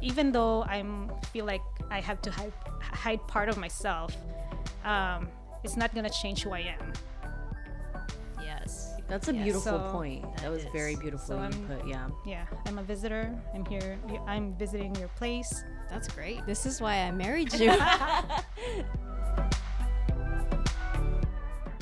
even though feel like I have to hide part of myself, it's not gonna change who I am. Yes. That's a beautiful point. That was very beautifully put. Yeah, I'm a visitor. I'm here. I'm visiting your place. That's great. This is why I married you.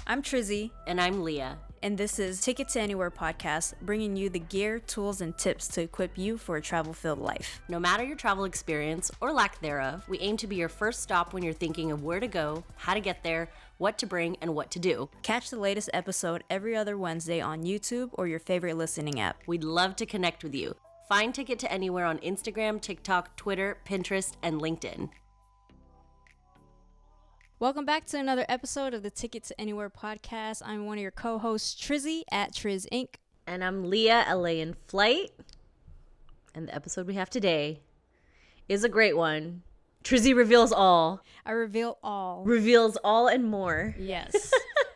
I'm Trizzy. And I'm Leah. And this is Ticket to Anywhere podcast, bringing you the gear, tools, and tips to equip you for a travel-filled life. No matter your travel experience or lack thereof, we aim to be your first stop when you're thinking of where to go, how to get there, what to bring, and what to do. Catch the latest episode every other Wednesday on YouTube or your favorite listening app. We'd love to connect with you. Find Ticket to Anywhere on Instagram, TikTok, Twitter, Pinterest, and LinkedIn. Welcome back to another episode of the Ticket to Anywhere podcast. I'm one of your co-hosts, Trizzy at Trizz Inc. And I'm Leah, LA in Flight. And the episode we have today is a great one. Trizzy reveals all. I reveal all. Reveals all and more. Yes.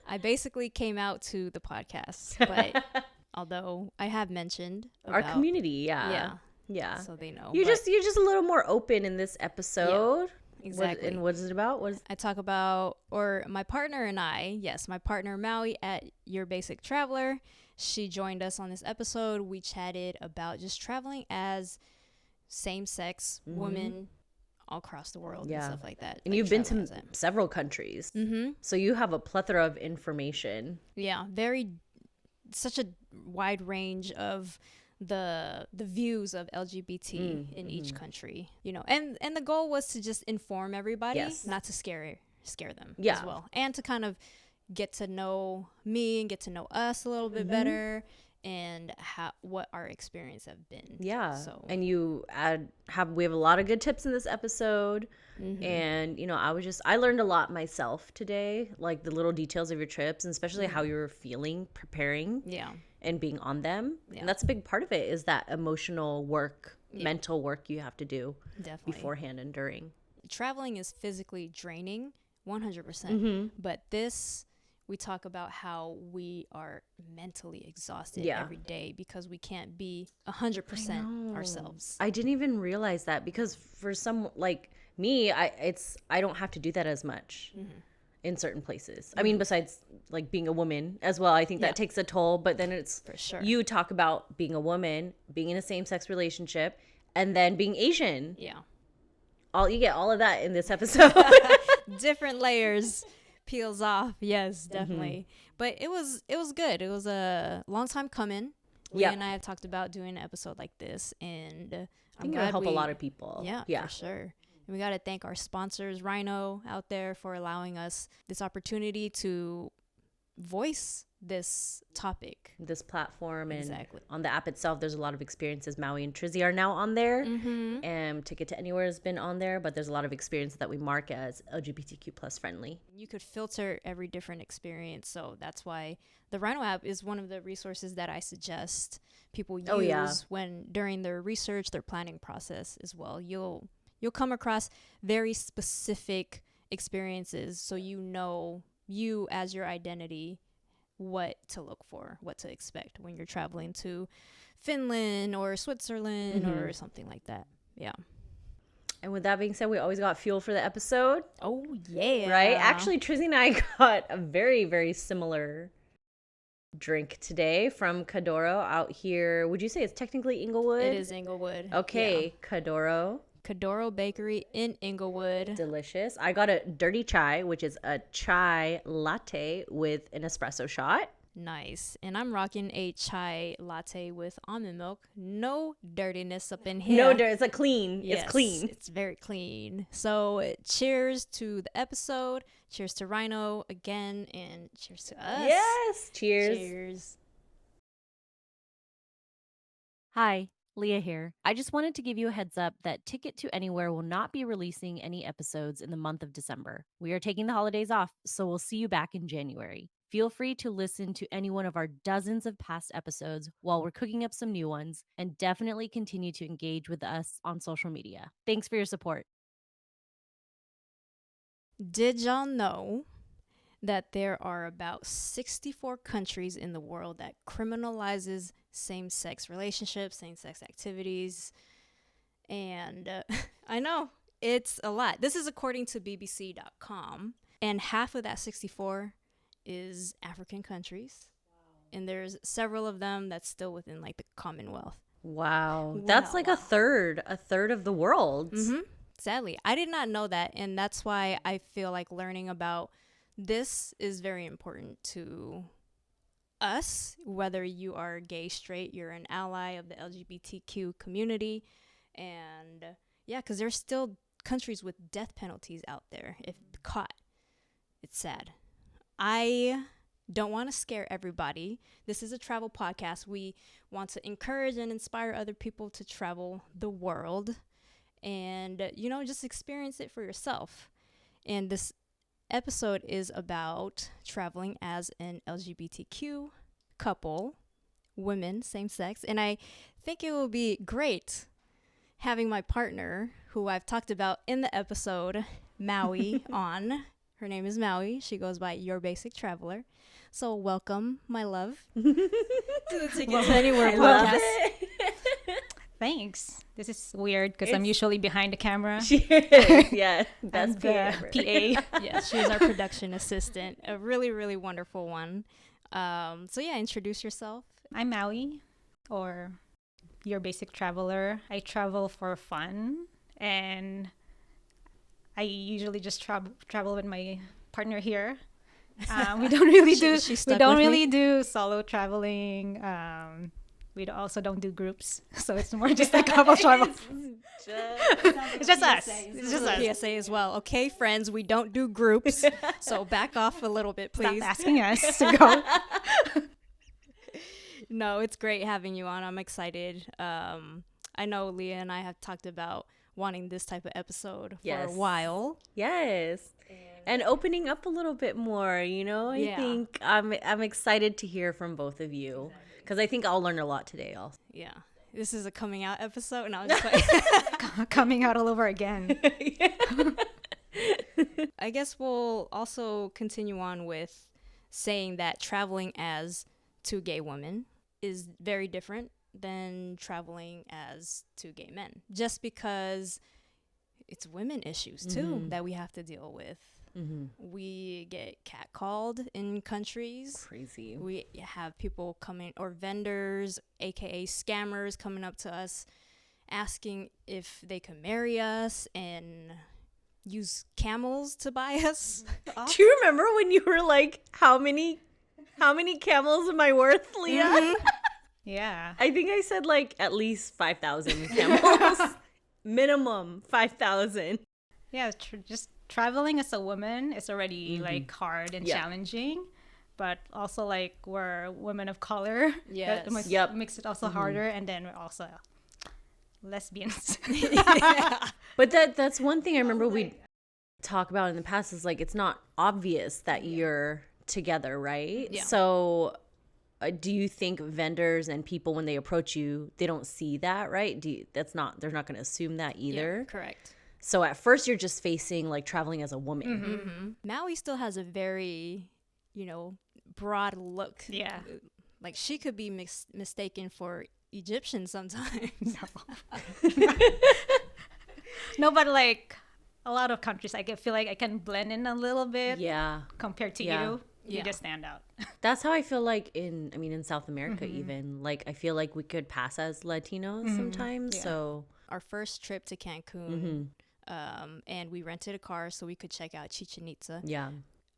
I basically came out to the podcast, but although I have mentioned about our community, Yeah. So they know. You're just a little more open in this episode. Yeah. Exactly. And what is it about? I talk about, or my partner and I, my partner Maui at Your Basic Traveler, she joined us on this episode. We chatted about just traveling as same-sex women all across the world and stuff like that. And you've been to several countries. Mm-hmm. So you have a plethora of information. Yeah, such a wide range of the views of LGBT in each country, and the goal was to just inform everybody, not to scare them as well, and to kind of get to know me and get to know us a little bit better and what our experience have been. So, and we have a lot of good tips in this episode. And I learned a lot myself today, like the little details of your trips, and especially how you were feeling preparing and being on them. And that's a big part of it, is that emotional work, mental work you have to do beforehand and during. Traveling is physically draining 100%, but we talk about how we are mentally exhausted every day because we can't be 100% ourselves. I didn't even realize that, because for some like me, I don't have to do that as much in certain places. I mean, besides like being a woman as well, I think that takes a toll. But then it's for sure. You talk about being a woman, being in a same-sex relationship, and then being Asian. Yeah, you get all of that in this episode. Different layers. Peels off. Yes, definitely. But it was good. It was a long time coming. Leah and I have talked about doing an episode like this, and I think it'll help a lot of people. Yeah, for sure. And we got to thank our sponsors, Rhino, out there, for allowing us this opportunity to voice this topic, this platform. And on the app itself, there's a lot of experiences. Maui and Trizzy are now on there, and Ticket to Anywhere has been on there, but there's a lot of experiences that we mark as LGBTQ plus friendly. You could filter every different experience, so that's why the Rhino app is one of the resources that I suggest people use when during their research, their planning process as well. You'll come across very specific experiences, so you as your identity, what to look for, what to expect when you're traveling to Finland or Switzerland or something like that. Yeah. And with that being said, we always got fuel for the episode. Oh, yeah. Right? Actually, Trizzy and I got a very, very similar drink today from Kadoro out here. Would you say it's technically Inglewood? It is Inglewood. Okay, yeah. Kadoro Bakery in Inglewood. Delicious. I got a dirty chai, which is a chai latte with an espresso shot. Nice. And I'm rocking a chai latte with almond milk. No dirtiness up in here. No dirt. It's clean. Yes, it's clean. It's very clean. So cheers to the episode. Cheers to Rhino again. And cheers to us. Yes. Cheers. Cheers. Hi. Leah here. I just wanted to give you a heads up that Ticket to Anywhere will not be releasing any episodes in the month of December. We are taking the holidays off, so we'll see you back in January. Feel free to listen to any one of our dozens of past episodes while we're cooking up some new ones, and definitely continue to engage with us on social media. Thanks for your support. Did y'all know that there are about 64 countries in the world that criminalizes same-sex relationships, same-sex activities, And I know it's a lot. This is according to BBC.com. And half of that 64 is African countries. And there's several of them that's still within like the Commonwealth. Wow. That's like a third of the world. Mm-hmm. Sadly, I did not know that. And that's why I feel like learning about this is very important to us, whether you are gay, straight, you're an ally of the LGBTQ community. And yeah, because there's still countries with death penalties out there if caught. It's sad. I don't want to scare everybody. This is a travel podcast. We want to encourage and inspire other people to travel the world and, you know, just experience it for yourself. And this episode is about traveling as an LGBTQ couple, women, same sex. And I think it will be great having my partner, who I've talked about in the episode, Maui, on. Her name is Maui. She goes by Your Basic Traveler. So welcome, my love, to the Ticket to Anywhere podcast. Thanks. This is weird because I'm usually behind the camera. She is, yeah. Best PA ever. PA. Yeah, she's our production assistant. A really, really wonderful one. So yeah, introduce yourself. I'm Maui, or Your Basic Traveler. I travel for fun, and I usually just travel with my partner here. We don't really do solo traveling. We also don't do groups, so it's more just like couple travel. It's just us. It's just us. PSA as well. Okay, friends, we don't do groups, so back off a little bit, please. Stop asking us to go. No, it's great having you on. I'm excited. I know Leah and I have talked about wanting this type of episode for a while. Yes. And opening up a little bit more, you know. I think I'm excited to hear from both of you because I think I'll learn a lot today also. Yeah. This is a coming out episode, and I was just like coming out all over again. I guess we'll also continue on with saying that traveling as two gay women is very different than traveling as two gay men, just because it's women issues too that we have to deal with. We get catcalled in countries. Crazy. We have people coming, or vendors, aka scammers, coming up to us asking if they can marry us and use camels to buy us off. Do you remember when you were like, how many camels am I worth, Leah? Yeah. I think I said like at least 5,000 camels. Minimum 5,000. Yeah, just traveling as a woman is already like hard and challenging, but also like we're women of color. Yes. That makes it also harder, and then we're also lesbians. But that's one thing I remember we talk about in the past is like it's not obvious that you're together, right? Yeah. So do you think vendors and people, when they approach you, they don't see that, right? They're not going to assume that either. Yeah, correct. So at first you're just facing like traveling as a woman. Maui still has a very, broad look. Yeah. Like she could be mistaken for Egyptian sometimes. No, but like a lot of countries, I feel like I can blend in a little bit. Yeah. Compared to you. You just stand out. That's how I feel like in South America even. Like I feel like we could pass as Latinos sometimes. Yeah. So our first trip to Cancun, and we rented a car so we could check out Chichen Itza. Yeah.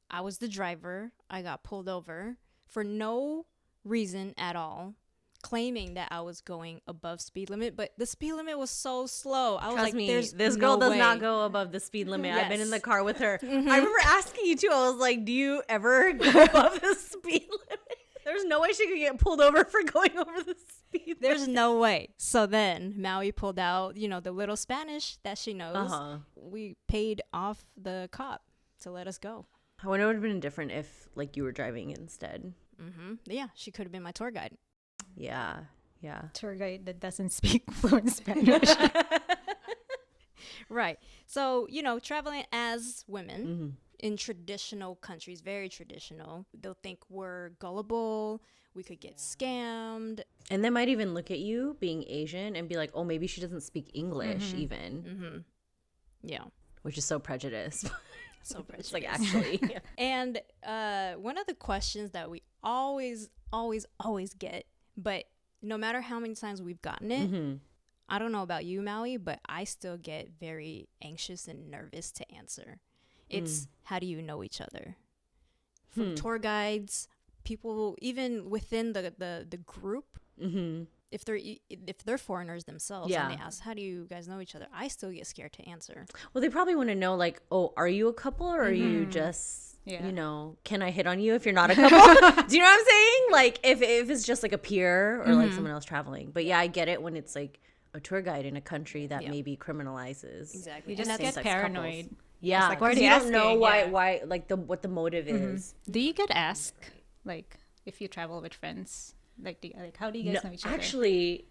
I was the driver. I got pulled over for no reason at all, claiming that I was going above speed limit, but the speed limit was so slow. I was Trust like, me, "There's this no girl does way." not go above the speed limit. Yes. I've been in the car with her. I remember asking you too. I was like, "Do you ever go above the speed limit?" There's no way she could get pulled over for going over the speed limit. There's no way. So then Maui pulled out, the little Spanish that she knows. We paid off the cop to let us go. I wonder what would have been different if like you were driving instead. Yeah, she could have been my tour guide. Yeah. Tour guide that doesn't speak fluent Spanish. Right. So, traveling as women in traditional countries, very traditional, they'll think we're gullible, we could get scammed. And they might even look at you being Asian and be like, oh, maybe she doesn't speak English even. Yeah. Which is so prejudiced. So prejudiced. It's like, actually. Yeah. And one of the questions that we always get, but no matter how many times we've gotten it, I don't know about you, Maui, but I still get very anxious and nervous to answer. It's how do you know each other? From tour guides, people even within the group, if they're foreigners themselves and they ask, how do you guys know each other? I still get scared to answer. Well, they probably want to know, like, oh, are you a couple or are you just, you know, can I hit on you if you're not a couple? Do you know what I'm saying? Like, if it's just like a peer or like someone else traveling. But yeah, I get it when it's like a tour guide in a country that maybe criminalizes. Exactly. You just get paranoid. Couples. Yeah, like, because you don't know why like what the motive is. Do you get asked, like, if you travel with friends? Like, how do you guys know each other? Actually,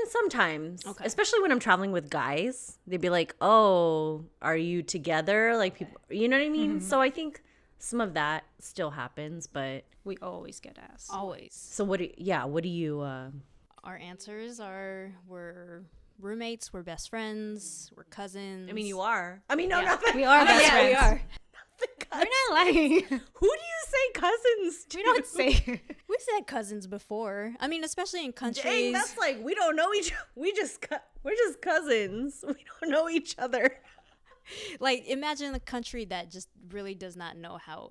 sometimes. Okay. Especially when I'm traveling with guys. They'd be like, oh, are you together? Like, people, you know what I mean? So I think some of that still happens, but... We always get asked. Always. So what do you... Our answers are, we're roommates, we're best friends, we're cousins. I mean, you are. I mean, no, we are best friends. We are. We're not lying. Who do you say cousins to? We don't say. We've said cousins before. I mean, especially in countries. Dang, that's like, we don't know each other. We're just cousins. We don't know each other. Like, imagine a country that just really does not know how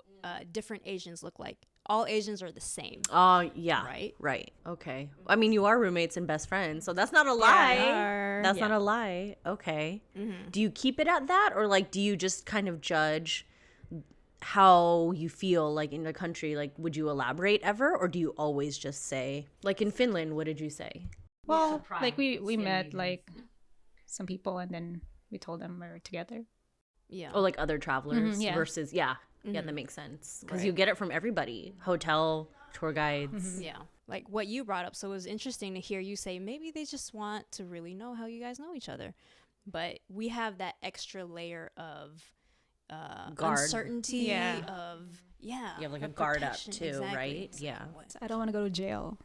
different Asians look like. All Asians are the same. Oh, yeah. Right? Okay. I mean, you are roommates and best friends, so that's not a lie. Yeah, that's not a lie. Okay. Do you keep it at that, or like, do you just kind of judge how you feel like in the country? Like, would you elaborate ever, or do you always just say, like in Finland, what did you say? Well, like we met like some people and then we told them we're together. Yeah. Oh, like other travelers versus yeah, that makes sense because you get it from everybody, hotel, tour guides. Yeah, like what you brought up. So it was interesting to hear you say maybe they just want to really know how you guys know each other, but we have that extra layer of uncertainty of you have like a guard up too, right? Yeah. I don't want to go to jail.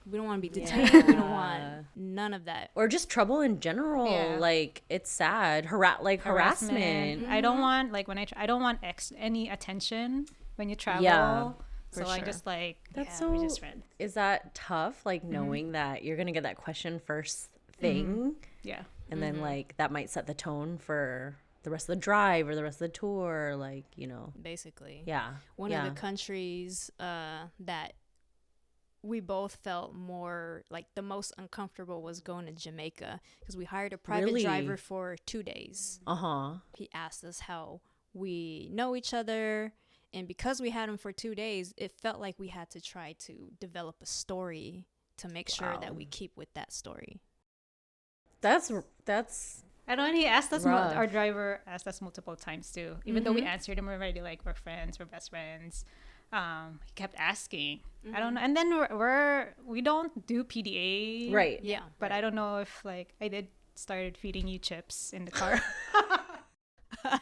We don't want to be detained. We don't want none of that, or just trouble in general. Like, it's sad. Harassment. I don't want, like, when I don't want any attention when you travel. Yeah, so I just like that's we're just friends. Is that tough? Like knowing that you're gonna get that question first thing. Yeah. And then like that might set the tone for the rest of the drive or the rest of the tour. Like, you know. Basically. Yeah. One of the countries that we both felt more like the most uncomfortable was going to Jamaica because we hired a private driver for 2 days. He asked us how we know each other, and because we had him for 2 days, it felt like we had to try to develop a story to make sure that we keep with that story. That's I don't know, he asked us our driver asked us multiple times too, even though we answered him already, like, we're friends, we're best friends. He kept asking. I don't know, and then we don't do PDA, right? Yeah, but I don't know if like I did started feeding you chips in the car.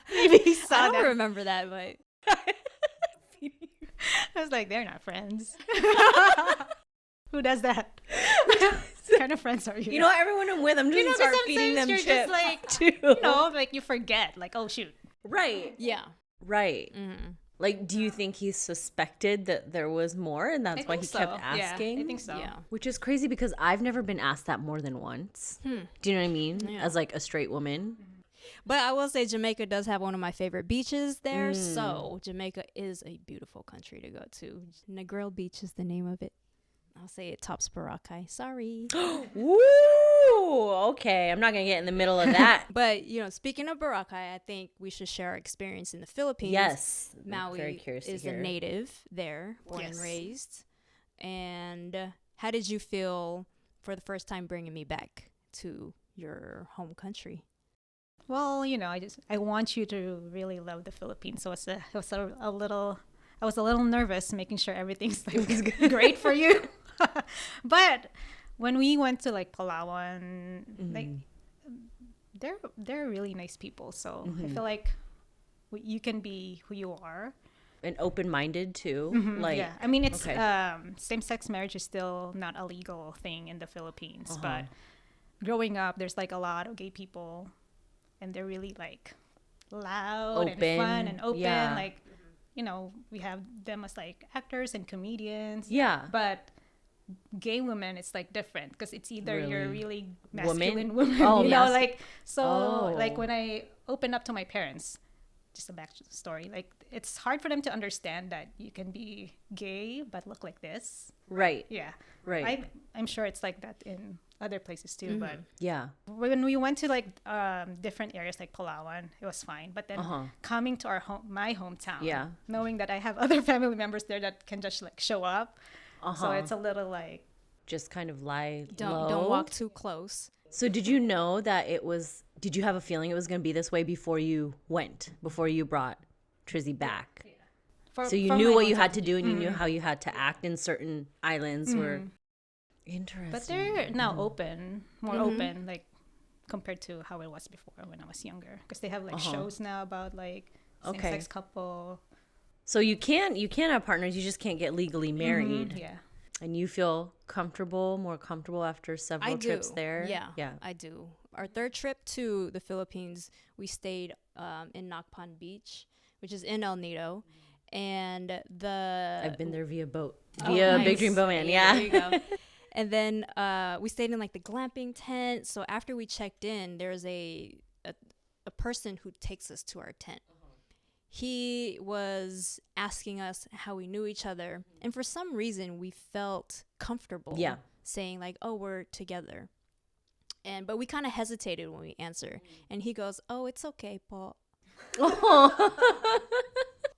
Maybe he saw I don't remember that, but I was like, they're not friends. Who does that? What kind of friends are you? You know, everyone I'm with, I'm just start feeding them chips. Just like, too. You know, like you forget, like, oh shoot. Right. Yeah. Right. Like, do you think he suspected that there was more and that's why he kept asking? Yeah, I think so. Yeah. Which is crazy because I've never been asked that more than once. Do you know what I mean? Yeah. As like a straight woman. But I will say Jamaica does have one of my favorite beaches there. So Jamaica is a beautiful country to go to. Negril Beach is the name of it. I'll say it tops Boracay. Sorry. Woo! Okay, I'm not going to get in the middle of that. But, you know, speaking of Boracay, I think we should share our experience in the Philippines. Yes. Maui very curious is to hear. A native there, born and raised. And how did you feel for the first time bringing me back to your home country? Well, you know, I want you to really love the Philippines. So I was a little nervous making sure everything's like great for you. But when we went to like Palawan, like they're really nice people. So I feel like you can be who you are. and open-minded too. Like, yeah, I mean, it's same-sex marriage is still not a legal thing in the Philippines, but growing up, there's like a lot of gay people, and they're really like loud and fun and open. Yeah. Like, you know, we have them as like actors and comedians. Yeah. But gay women, it's like different because it's either you're really masculine woman, you know, like, so like when I opened up to my parents, just a backstory, like it's hard for them to understand that you can be gay but look like this. Right. Yeah. Right. I'm sure it's like that in other places too, but yeah, when we went to like different areas like Palawan, it was fine. But then coming to my hometown, knowing that I have other family members there that can just like show up, so it's a little like just kind of lie low. Don't walk too close. So did you know that did you have a feeling it was going to be this way before you brought Trizzy back? Yeah. So you knew what you had to do, and you knew how you had to act in certain islands where... Interesting. But they're now more open, like compared to how it was before when I was younger, because they have like shows now about like same-sex couple. So you can have partners, you just can't get legally married. Yeah. And you feel more comfortable after several trips there? Yeah, I do. Our third trip to the Philippines, we stayed in Nakpan Beach, which is in El Nido. And I've been there via boat. Via Big Dream Boatman, yeah. There you go. And then we stayed in like the glamping tent. So after we checked in, there's a person who takes us to our tent. He was asking us how we knew each other. And for some reason, we felt comfortable saying like, oh, we're together. But we kind of hesitated when we answer. And he goes, oh, it's okay, Paul.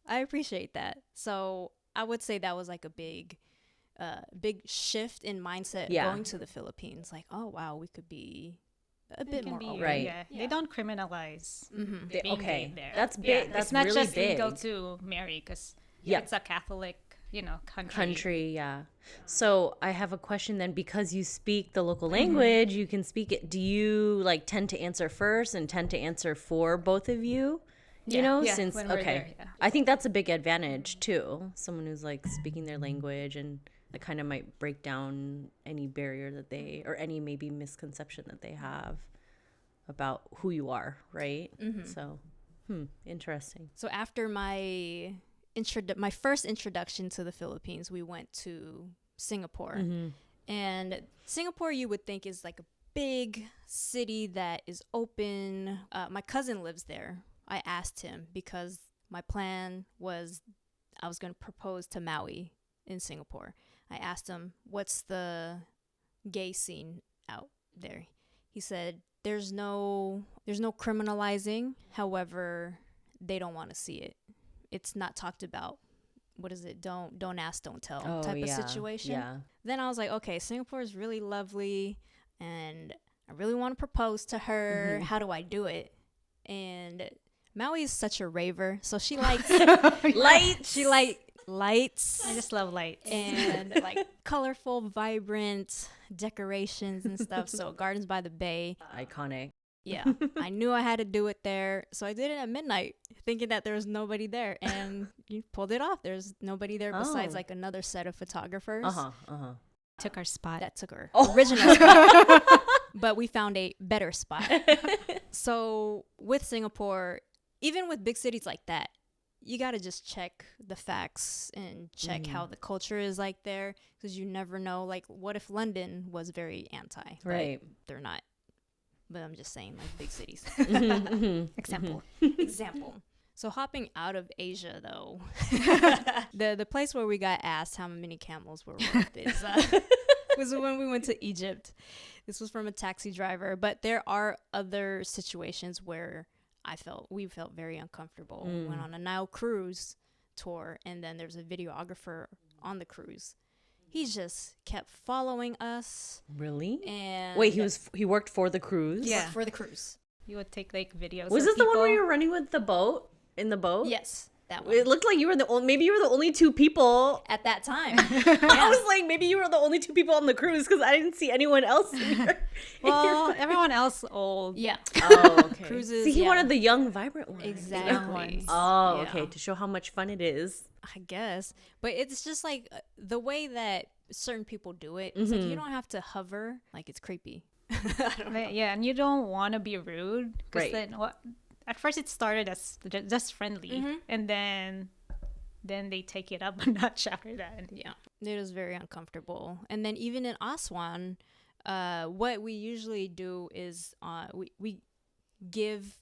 I appreciate that. So I would say that was like a big shift in mindset going to the Philippines. Like, oh, wow, we could be a bit more open. Right. Yeah. They don't criminalize being gay there. That's big. That's it's not really just big. legal to marry because it's a Catholic, country. Yeah. So I have a question then. Because you speak the local language, you can speak it. Do you like tend to answer first and tend to answer for both of you? Since there, I think that's a big advantage too. Someone who's like speaking their language, and that kind of might break down any barrier that or any maybe misconception that they have about who you are, right? So, interesting. So after my first introduction to the Philippines, we went to Singapore. And Singapore, you would think, is like a big city that is open. My cousin lives there. I asked him because my plan was I was going to propose to Maui in Singapore. I asked him, what's the gay scene out there? He said, there's no criminalizing. However, they don't want to see it. It's not talked about. What is it? Don't ask, don't tell type of situation. Yeah. Then I was like, okay, Singapore is really lovely and I really want to propose to her. How do I do it? And Maui is such a raver, so she likes lights. She likes lights. I just love lights and like colorful, vibrant decorations and stuff. So Gardens by the Bay, iconic. Yeah, I knew I had to do it there, so I did it at midnight, thinking that there was nobody there, and you pulled it off. There's nobody there besides like another set of photographers. Took our spot. That took our original spot, but we found a better spot. So with Singapore, even with big cities like that, you got to just check the facts and check how the culture is like there, because you never know. Like, what if London was very anti? Right. But they're not. But I'm just saying, like, big cities. Example. So hopping out of Asia, though, the place where we got asked how many camels were worth is was when we went to Egypt. This was from a taxi driver. But there are other situations where we felt very uncomfortable. We went on a Nile cruise tour, and then there's a videographer on the cruise. He just kept following us. Really? And wait, he worked for the cruise? Yeah, for the cruise. You would take like videos. Was this the one where you were running with the boat? In the boat? Yes. That one. It looked like you were maybe you were the only two people At that time. I was like, maybe you were the only two people on the cruise because I didn't see anyone else Well, everyone else old. Yeah. Oh, okay. Cruises. See, he yeah. wanted the young, vibrant ones. Exactly. Oh, Yeah. okay. To show how much fun it is. I guess. But it's just like the way that certain people do it. It's like you don't have to hover. Like, it's creepy. I don't know. Yeah, and you don't want to be rude. Because Right. then at first it started as just friendly. And then they take it up a notch after that. Yeah, it was very uncomfortable. And then even in Aswan, what we usually do is we give,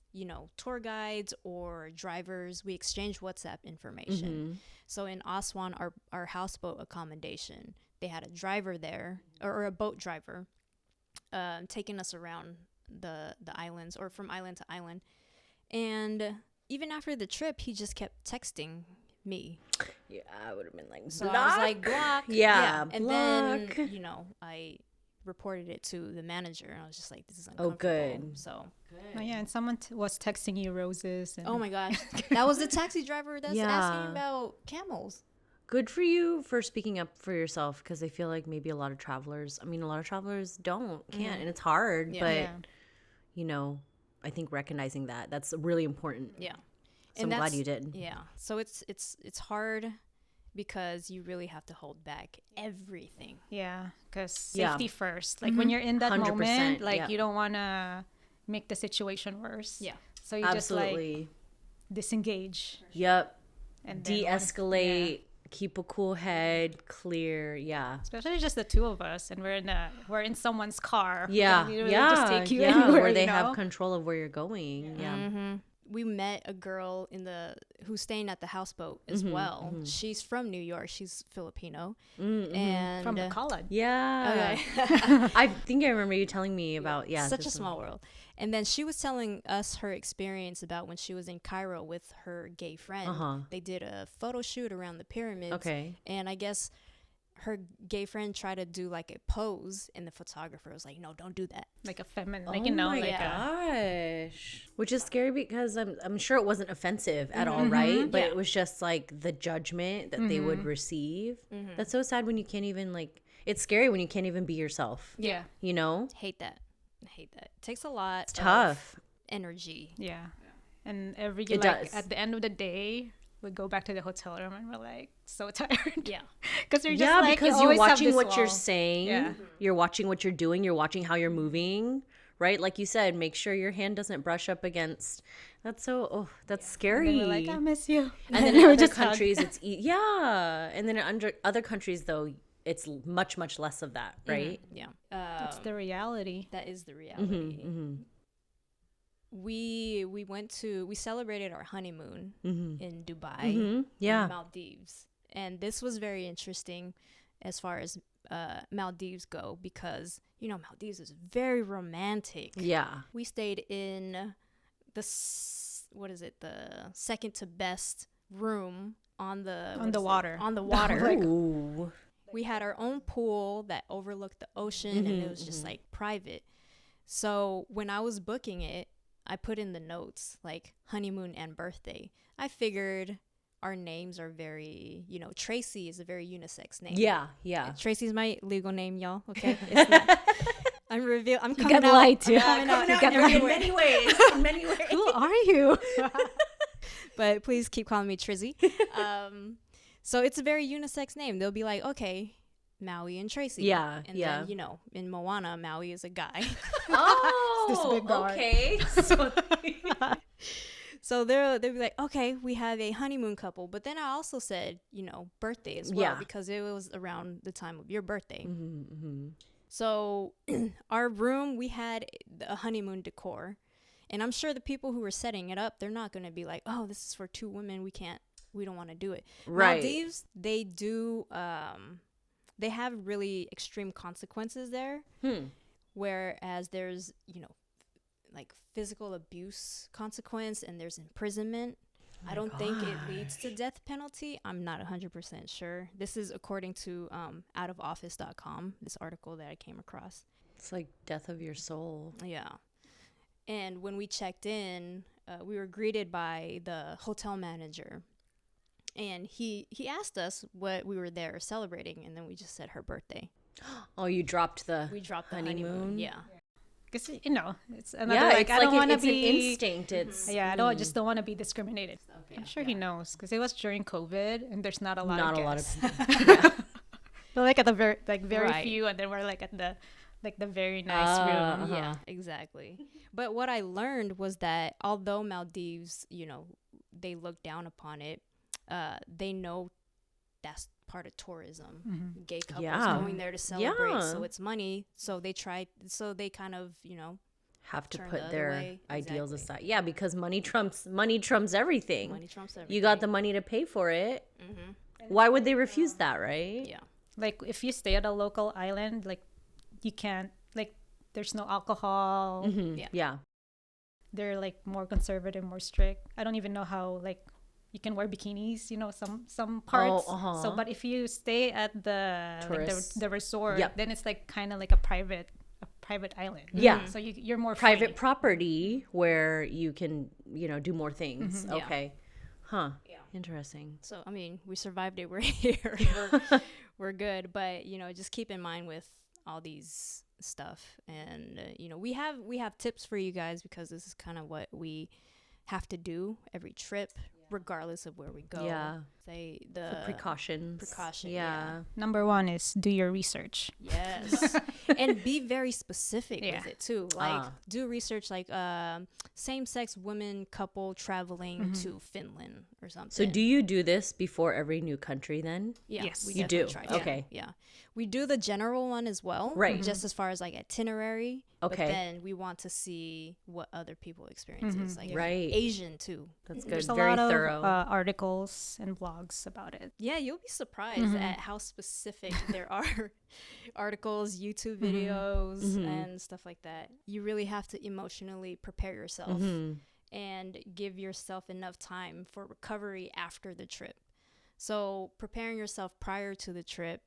tour guides or drivers, we exchange WhatsApp information. So in Aswan, our houseboat accommodation, they had a driver there, or a boat driver, taking us around the islands, or from island to island. And even after the trip, he just kept texting me. Yeah, I would have been like, So block. I was like, block. Yeah, And block. then, I reported it to the manager, and I was just like, this is Oh, uncomfortable. good. So, Oh, yeah, and someone was texting you roses. And oh my gosh. That was the taxi driver that's Yeah. asking about camels. Good for you for speaking up for yourself, because I feel like maybe a lot of travelers can't, and it's hard. Yeah. But, Yeah. I think recognizing that's really important. Yeah. So I'm glad you did. Yeah. So it's hard because you really have to hold back everything. Yeah, because Yeah. safety first. Like when you're in that 100%, moment, like yeah. you don't want to make the situation worse. Yeah. So you Absolutely. just like disengage Yep. and then De-escalate. Keep a cool head. Clear. Yeah. especially just the two of us, and we're in someone's car. Yeah. We can literally Yeah. just take you yeah. anywhere, Where they you know? have control of where you're going. Yeah. We met a girl who's staying at the houseboat as well. She's from New York. She's Filipino. And From Bacolod. Yeah. Okay. I think I remember you telling me about, such a small world. And then she was telling us her experience about when she was in Cairo with her gay friend. They did a photo shoot around the pyramids. Okay. And I guess her gay friend tried to do like a pose, and the photographer was like, no, don't do that. Like a feminine, Oh like, my like gosh. Which is scary because I'm sure it wasn't offensive at all, right? But it was just like the judgment that they would receive. That's so sad when you can't even it's scary when you can't even be yourself. Yeah. You know? Hate that. I hate that. It takes a lot of Tough. energy. Yeah. And It does. at the end of the day, we go back to the hotel room and we're like so tired. Yeah. Because you're just like, because you you're always have watching this what you're wall. saying. Yeah. You're watching what you're doing. You're watching how you're moving. Right? Like you said, make sure your hand doesn't brush up against. That's scary. And then we're like, I miss you. And then in other countries, it's and then in other countries, though, it's much, much less of that, right? Yeah. That's the reality. That is the reality. We celebrated our honeymoon in Dubai, Yeah. and Maldives. And this was very interesting as far as Maldives go, because, Maldives is very romantic. Yeah. We stayed in the second to best room on the water. On the water. Ooh. We had our own pool that overlooked the ocean, and it was just like private. So when I was booking it, I put in the notes like honeymoon and birthday. I figured our names are very, Tracy is a very unisex name. Yeah. Yeah. Tracy's my legal name, y'all. Okay. It's not, I'm coming got out. light, I'm yeah. coming out You got in light. many ways. In many ways. Who are you? But please keep calling me Trizzy. So it's a very unisex name. They'll be like, okay, Maui and Trizzy. Yeah, And yeah. then, in Moana, Maui is a guy. Oh, This big guy. okay. So they'll be like, okay, we have a honeymoon couple. But then I also said, birthday as well, Yeah. because it was around the time of your birthday. So our room, we had a honeymoon decor. And I'm sure the people who were setting it up, they're not going to be like, oh, this is for two women. We don't want to do it. Right. Maldives, they do, they have really extreme consequences there. Whereas there's, like physical abuse consequence, and there's imprisonment. I don't think it leads to death penalty. I'm not 100% sure. This is according to outofoffice.com, this article that I came across. It's like death of your soul. Yeah. And when we checked in, we were greeted by the hotel manager. And he asked us what we were there celebrating, and then we just said her birthday. Oh, you dropped the We dropped the honeymoon. Yeah. Because, you know, it's another, like, I don't want to be... It's an instinct. It's... Yeah, I just don't want to be discriminated. Okay. I'm sure he knows, because it was during COVID, and there's not a lot Not of a lot of guests. people. Yeah. But, like, at the very Right. few, and then we're, like, at the very nice room. Yeah, exactly. But what I learned was that although Maldives, you know, they look down upon it, they know that's part of tourism. Gay couples going there to celebrate, so it's money. So they kind of, you know, have to turn put the other their way. ideals Exactly. aside. Yeah, because money trumps everything. Money trumps everything. You got the money to pay for it. Why would they refuse that, right? Yeah. Like, if you stay at a local island, like, you can't, like, there's no alcohol. Yeah. They're, like, more conservative, more strict. I don't even know how, like, you can wear bikinis, you know, some parts. So, but if you stay at the resort, then it's like kind of like a private island. Yeah. So you're more Private free. property where you can, you know, do more things. Yeah. Okay. Huh. Yeah. Interesting. So, I mean, we survived it. We're here. We're good. But, you know, just keep in mind with all these stuff. And, you know, we have tips for you guys, because this is kind of what we have to do every trip, regardless of where we go. Yeah. Say The precautions. Yeah. Number one is do your research. Yes. And be very specific with it too. Like, do research, like same-sex women couple traveling to Finland or something. So do you do this before every new country then? Yeah, Yes. we You definitely do? try to. Okay. Yeah. We do the general one as well. Right. Just as far as like itinerary. Okay. But then we want to see what other people experiences. Like Right. Asian too. That's good. There's a Very lot of thorough. articles and blogs about it. Yeah, you'll be surprised at how specific there are articles, YouTube videos, and stuff like that. You really have to emotionally prepare yourself and give yourself enough time for recovery after the trip. So preparing yourself prior to the trip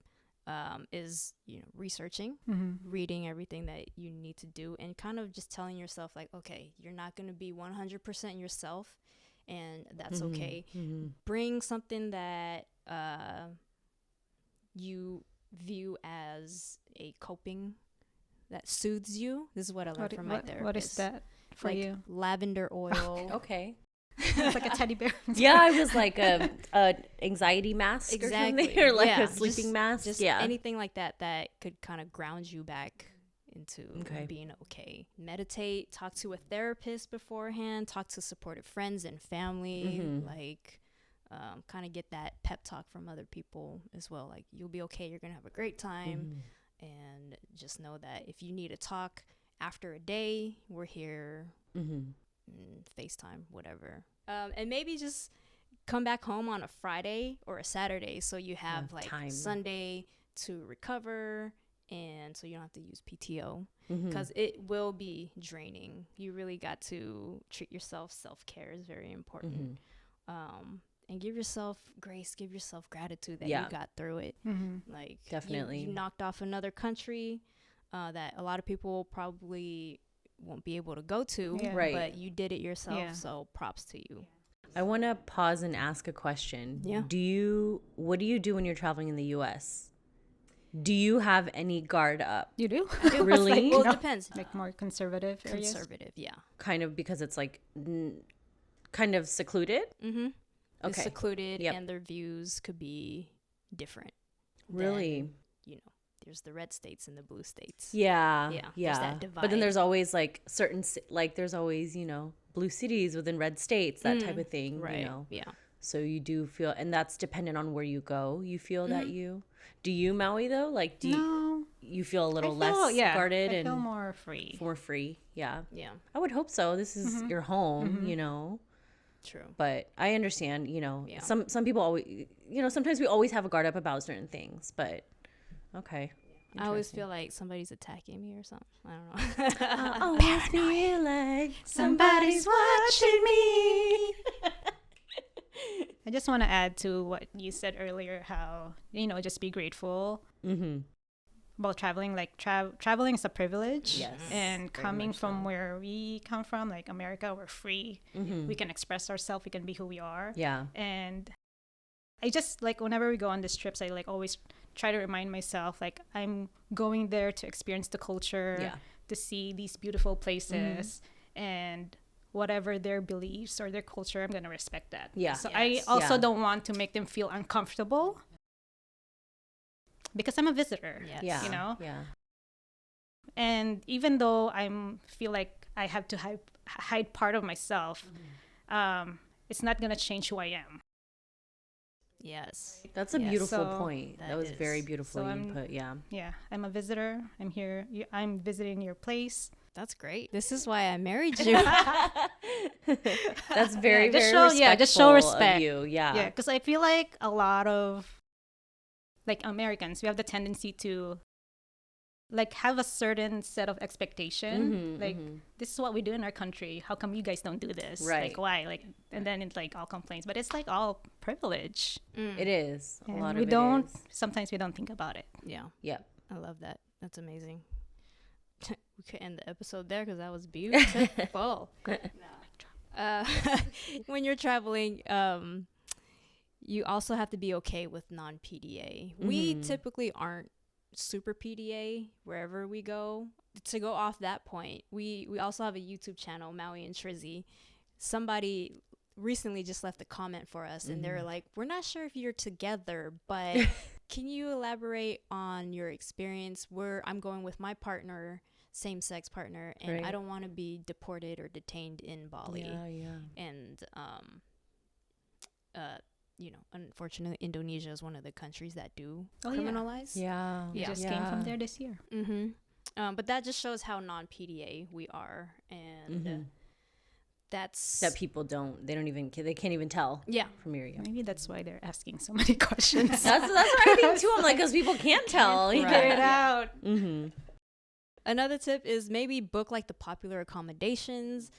is, you know, researching, reading everything that you need to do, and kind of just telling yourself, like, okay, you're not going to be 100% yourself, and that's okay. Bring something that you view as a coping that soothes you. This is what I learned from my therapist. What is that for like you? lavender oil. Okay. It's like a teddy bear. Yeah, I was like a anxiety mask or something, or like a sleeping mask. Just anything like that could kind of ground you back into being okay. Meditate, talk to a therapist beforehand, talk to supportive friends and family, like kind of get that pep talk from other people as well. Like, you'll be okay, you're gonna have a great time, and just know that if you need to talk after a day, we're here. FaceTime, whatever, and maybe just come back home on a Friday or a Saturday, so you have like time. Sunday to recover, and so you don't have to use PTO, because it will be draining. You really got to treat yourself. Self-care is very important, and give yourself grace, give yourself gratitude that you got through it. Like, definitely, you knocked off another country that a lot of people probably won't be able to go to, but you did it yourself, so props to you. I want to pause and ask a question. What do you do when you're traveling in the US? Do you have any guard up? You do? Really? Well, it depends. Like more conservative areas? Conservative, yeah. Kind of, because it's like kind of secluded? It's secluded, and their views could be different. Really? You know, there's the red states and the blue states. Yeah. There's that divide. But then there's always like there's always, you know, blue cities within red states, that type of thing, right. You know. Yeah. So you do feel, and that's dependent on where you go. You feel that do you, Maui, though? Like, you feel a little less guarded I and feel more free. More free. Yeah. Yeah. I would hope so. This is your home, you know. True. But I understand, you know, some people always, you know, sometimes we always have a guard up about certain things, but okay. I always feel like somebody's attacking me or something. I don't know. I always feel like somebody's watching me. I just want to add to what you said earlier, how, you know, just be grateful about traveling. Like, traveling is a privilege. Yes. And coming from where we come from, like America, we're free. We can express ourselves. We can be who we are. Yeah. And I just like whenever we go on these trips, I like always try to remind myself like I'm going there to experience the culture, to see these beautiful places, and whatever their beliefs or their culture, I'm gonna respect that. So I also don't want to make them feel uncomfortable because I'm a visitor. You know. And even though feel like I have to hide part of myself, it's not gonna change who I am. Yes. That's a beautiful point. That was very beautifully put. Yeah, I'm a visitor. I'm here. I'm visiting your place. That's great. This is why I married you. That's very, very respectful just show respect. Of you. Yeah, because I feel like a lot of like Americans, we have the tendency to like have a certain set of expectation. This is what we do in our country. How come you guys don't do this? Like why? Like, and then it's like all complaints, but it's like all privilege. It is. And a lot of it is. Sometimes we don't think about it. Yeah. I love that. That's amazing. We could end the episode there because that was beautiful. When you're traveling, you also have to be okay with non-PDA. We typically aren't super PDA wherever we go. To go off that point, we also have a YouTube channel, Maui and Trizzy. Somebody recently just left a comment for us, and they're like, we're not sure if you're together, but can you elaborate on your experience? I'm going with my partner, same-sex partner, and I don't want to be deported or detained in Bali. And you know, unfortunately, Indonesia is one of the countries that do criminalize. We just came from there this year. But that just shows how non-PDA we are, and that people they can't even tell. From your maybe that's why they're asking so many questions. that's what I think too. I'm like, because people can't tell. Figure it out. Another tip is maybe book like the popular accommodations.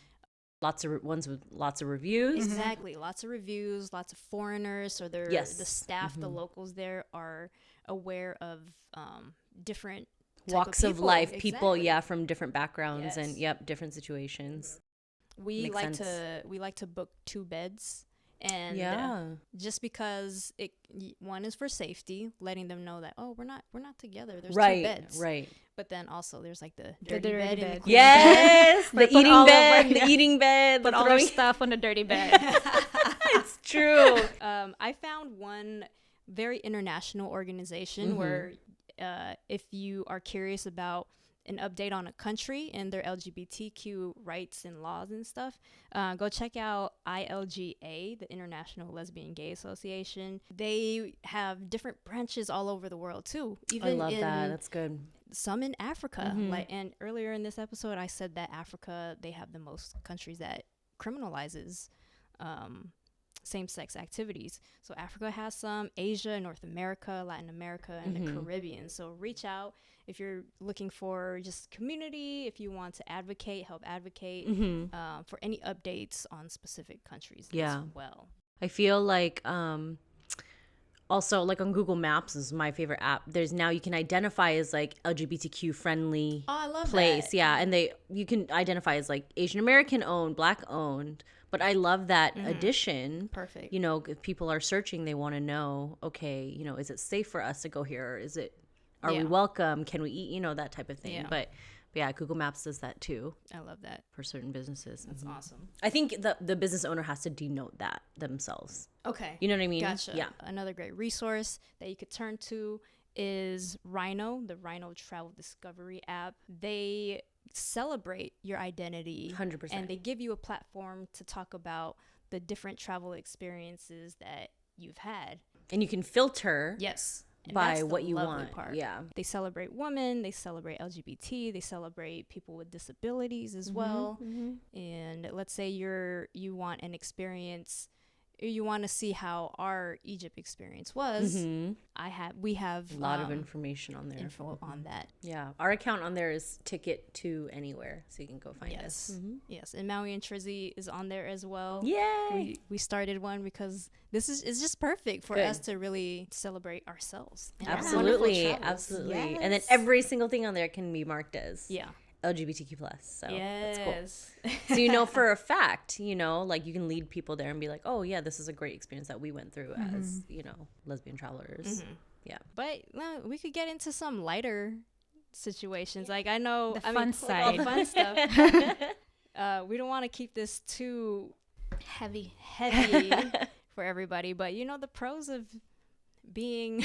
Lots of ones with lots of reviews. Exactly. Lots of reviews, lots of foreigners. So the staff, the locals there are aware of different walks of life, people, from different backgrounds and different situations. We like to book 2 beds. And just because one is for safety, letting them know that we're not together. There's 2 beds. But then also there's like the dirty bed. And the yes, the eating bed. Put all our stuff on the dirty bed. It's true. I found one very international organization where if you are curious about an update on a country and their LGBTQ rights and laws and stuff, go check out ILGA, the International Lesbian Gay Association. They have different branches all over the world too. I love that. That's good. Some in Africa. And earlier in this episode, I said that Africa, they have the most countries that criminalizes same-sex activities. So Africa has some, Asia, North America, Latin America, and the Caribbean. So reach out if you're looking for just community, if you want to help advocate for any updates on specific countries as well. I feel like also like on Google Maps is my favorite app. There's now you can identify as like LGBTQ friendly place. That. And you can identify as like Asian American owned, Black owned. But I love that addition. Perfect. You know, if people are searching, they want to know, okay, you know, is it safe for us to go here? Or are we welcome? Can we eat? You know, that type of thing. But Google Maps does that too. I love that. For certain businesses. That's awesome. I think the business owner has to denote that themselves. Okay. You know what I mean? Gotcha. Yeah. Another great resource that you could turn to is Rhino, the Rhino Travel Discovery app. They celebrate your identity 100%, and they give you a platform to talk about the different travel experiences that you've had, and you can filter by what you want. They celebrate women, they celebrate LGBT, they celebrate people with disabilities as well. And let's say you want an experience, you want to see how our Egypt experience was. We have a lot of information on there. Info on that. Yeah, our account on there is Ticket to Anywhere, so you can go find us. Yes, and Maui and Trizzy is on there as well. Yay! We started one because it's just perfect for us to really celebrate ourselves. Absolutely. And then every single thing on there can be marked as LGBTQ plus. So yes. That's cool. So you know for a fact, you know, like you can lead people there and be like, oh yeah, this is a great experience that we went through as, you know, lesbian travelers. Yeah. But we could get into some lighter situations. Like I know The fun side. All the fun stuff. We don't want to keep this too Heavy. for everybody, but you know the pros of being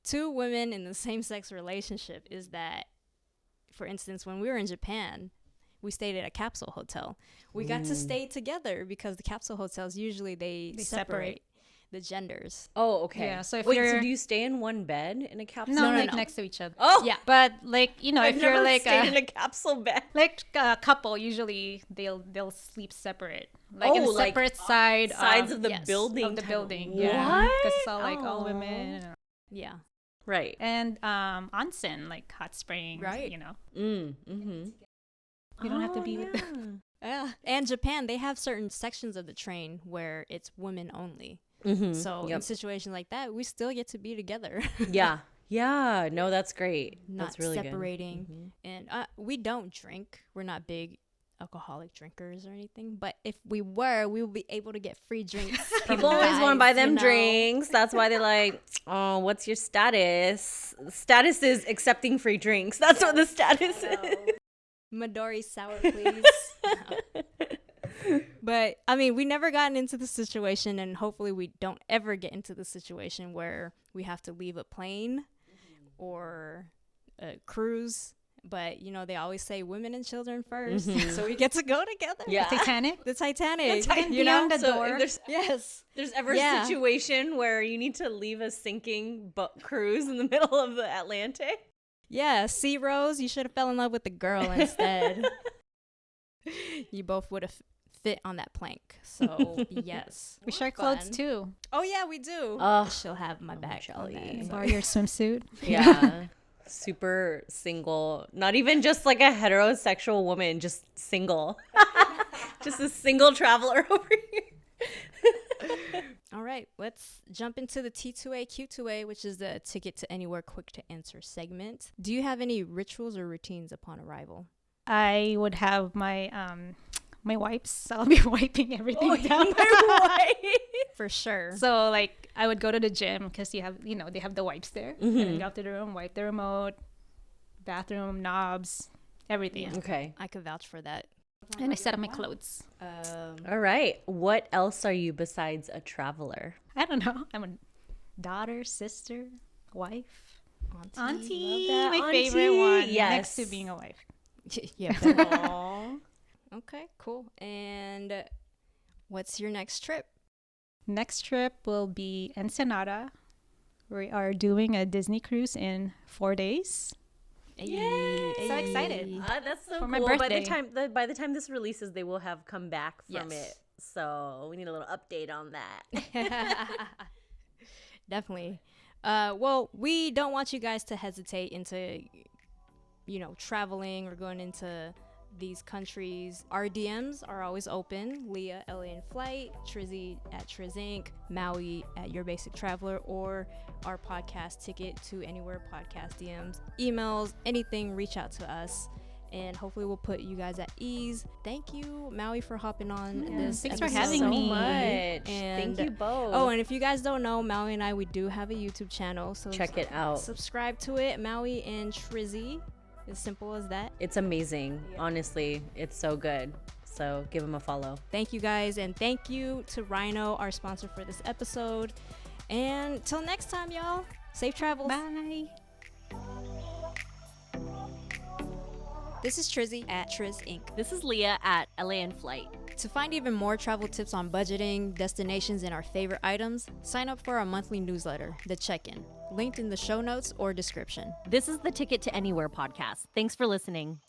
two women in the same sex relationship is that, for instance, when we were in Japan, we stayed at a capsule hotel. We got to stay together because the capsule hotels usually they separate the genders. Oh, okay. Yeah, so if so you're- do you stay in one bed in a capsule? No, No, like no. next to each other. Oh, Yeah. But like, you know, I've if you're never like stayed in a capsule bed. like a couple, usually they'll sleep separate, like in a like, separate sides of the yes, building. of the type building. What? Yeah, because it's all like all Aw. women Yeah. Right. and onsen, like hot springs. Right. You know, Mm-hmm. you don't have to be with them. Yeah. And Japan, they have certain sections of the train where it's women only. Mm-hmm. So in situations like that, we still get to be together. Yeah. Yeah. No, that's great. Not That's really separating. good. And we don't drink. We're not big alcoholic drinkers or anything. But if we were, we would be able to get free drinks. from People the always want to guys, buy them you know? drinks. That's why they're like, oh, what's your status? Status is accepting free drinks. That's what the status is. Midori sour, please. But I mean, we never gotten into the situation, and hopefully we don't ever get into the situation where we have to leave a plane or a cruise. But you know, they always say women and children first, so we get to go together. Yeah. Titanic. The Titanic. You you know, know, the So door. if there's yes. ever Yeah. a situation where you need to leave a sinking cruise in the middle of the Atlantic. Yeah, Sea Rose, you should have fell in love with the girl instead. You both would have fit on that plank. So yes, We share clothes Fun. too. Oh yeah, we do. Oh, She'll have my back on Shelly. that. Borrow your swimsuit. Yeah. Super single. Not even just like a heterosexual woman, just single. Just a single traveler over here. All right, let's jump into the T2A Q2A, which is the ticket to anywhere quick to answer segment. Do you have any rituals or routines upon arrival? I would have my my wipes. I'll be wiping everything down. For sure. So like I would go to the gym because they have the wipes there, and then go up to the room, wipe the remote, bathroom knobs, everything. Yeah. Okay. I could vouch for that. And I set up my clothes. All right. What else are you besides a traveler? I don't know. I'm a daughter, sister, wife, auntie. Love that. My Auntie, favorite one. yes. Next to being a wife. Yeah. Aww. Okay, cool. And what's your next trip? Next trip will be Ensenada. We are doing a Disney cruise in 4 days. Yay! So excited. That's so For my cool. birthday. By the time this releases, they will have come back from Yes. it. So we need a little update on that. Definitely. Well, we don't want you guys to hesitate into, traveling or going into these countries. Our DMs are always open. Leah, LA in Flight, Trizzy at Trizz Inc., Maui at Your Basic Traveler, or our podcast Ticket to Anywhere podcast DMs. Emails, anything, reach out to us. And hopefully we'll put you guys at ease. Thank you, Maui, for hopping on this. Thanks for episode. having so me. much. And- Thank you both. Oh, and if you guys don't know, Maui and I, we do have a YouTube channel. So check it out. subscribe to it, Maui and Trizzy. As simple as that. It's amazing. Honestly, it's so good. So give them a follow. Thank you guys, and thank you to Rhino, our sponsor for this episode. And till next time, y'all. Safe travels. Bye. This is Trizzy at Trizz Inc. This is Leah at LA in Flight. To find even more travel tips on budgeting, destinations, and our favorite items, sign up for our monthly newsletter, The Check-In, linked in the show notes or description. This is the Ticket to Anywhere podcast. Thanks for listening.